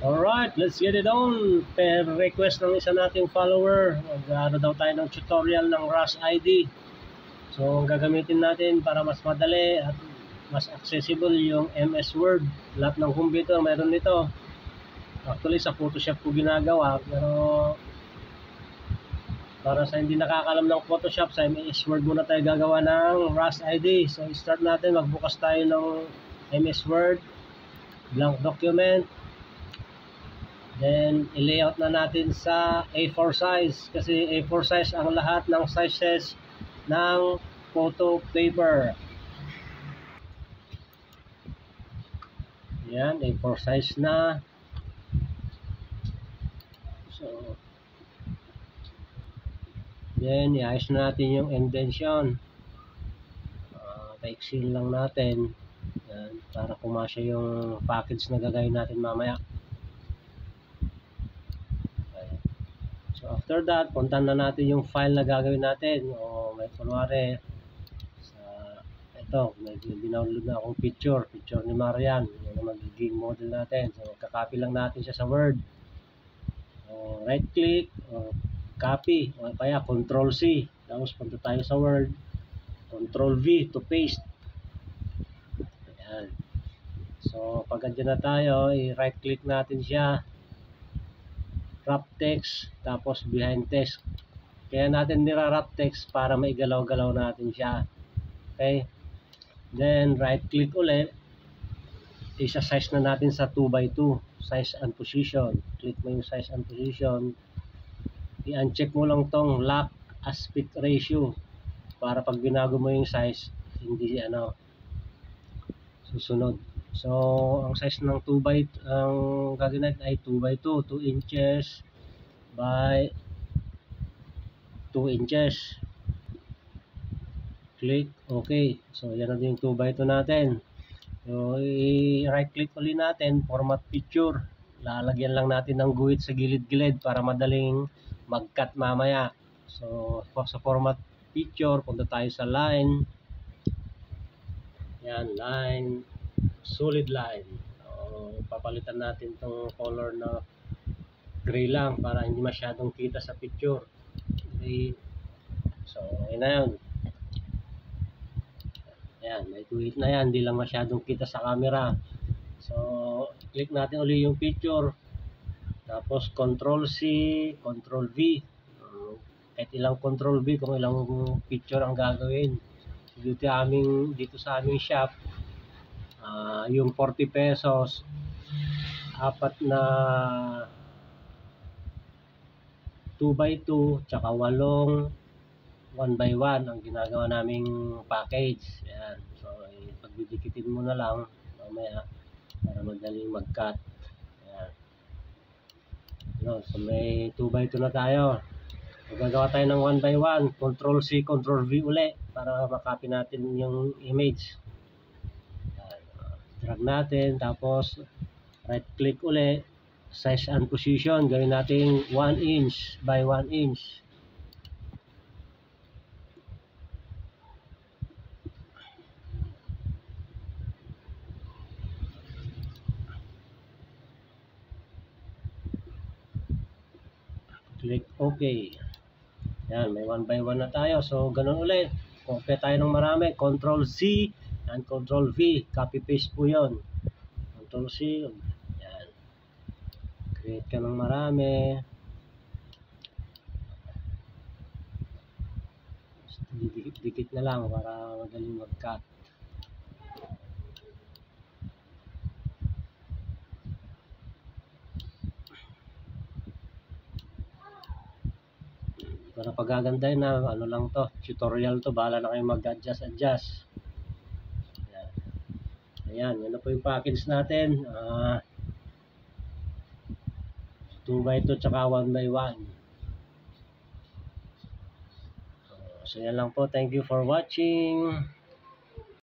Alright, let's get it on. Per request ng isa nating follower, mag-ano daw tayo ng tutorial ng Rush ID. So, gagamitin natin para mas madali at mas accessible yung MS Word. Lahat ng computer meron nito. Actually, sa Photoshop ko ginagawa, pero para sa hindi nakakalam ng Photoshop, sa MS Word muna tayo gagawa ng Rush ID. So, start natin. Magbukas tayo ng MS Word, blank document. Then, i-layout na natin sa A4 size kasi A4 size ang lahat ng sizes ng photo paper. Yan, A4 size na. So, then, i-ayos na natin yung indentation. Pa-exceed lang natin. Yan, para kumasya yung package na gagawin natin mamaya. So after that, puntan na natin yung file na gagawin natin. O may kunwari sa ito, may dinownload na akong picture ni Marian. Yan ang magiging model natin. So kakopy lang natin siya sa Word. O, right click, o, copy, o kaya Control C. Tapos punta tayo sa Word. Control V to paste. Ayan. So pag andyan na tayo, i-right click natin siya. Wrap text, tapos behind text. Kaya natin nira-wrap text para maigalaw-galaw natin siya. Okay? Then, right click ulit. Isa-size na natin sa 2x2. Size and position. Click mo yung size and position. I-uncheck mo lang tong lock aspect ratio. Para pag binago mo yung size, hindi susunod. So, ang size ng 2x, ang gagawin natin ay 2x2, 2 inches by 2 inches. Click, okay. So, yan na din yung 2x2 natin. So, i-right click ulit natin, format picture. Lalagyan lang natin ng guhit sa gilid-gilid para madaling mag-cut mamaya. So, sa format picture, punta tayo sa line. Yan, line. Solid line. Papalitan natin tong color na gray lang para hindi masyadong kita sa picture. Okay. So, ayun na yun. Ayan, may guhit na yan. Hindi lang masyadong kita sa camera. So, click natin ulit yung picture. Tapos, Control C, Control V. Kahit ilang Control V kung ilang picture ang gagawin. Dito sa aming shop, yung 40 pesos, apat na 2x2, tsaka 8 1x1 ang ginagawa naming package. Ayan. So, pagdidikitin mo na lang mamaya para madaling mag-cut. Ayan. So, may 2x2 na tayo. Magagawa tayo ng 1x1. Control C, Control V uli para makopy natin yung image. Drag natin, tapos right click uli, size and position, gawin natin 1 inch by 1 inch. Click OK. Yan, may 1x1 na tayo. So, ganun ulit. Copy tayo ng marami. Control C and Control V. Copy paste po yun. Control C. Yan. Create ka ng marami. Dikit na lang para madaling mag-cut. Para pagagandahin na, ano lang to, tutorial to, bahala na kayo mag-adjust. Ayan, yan na po yung package natin. 2x2 tsaka 1x1. So yan lang po. Thank you for watching.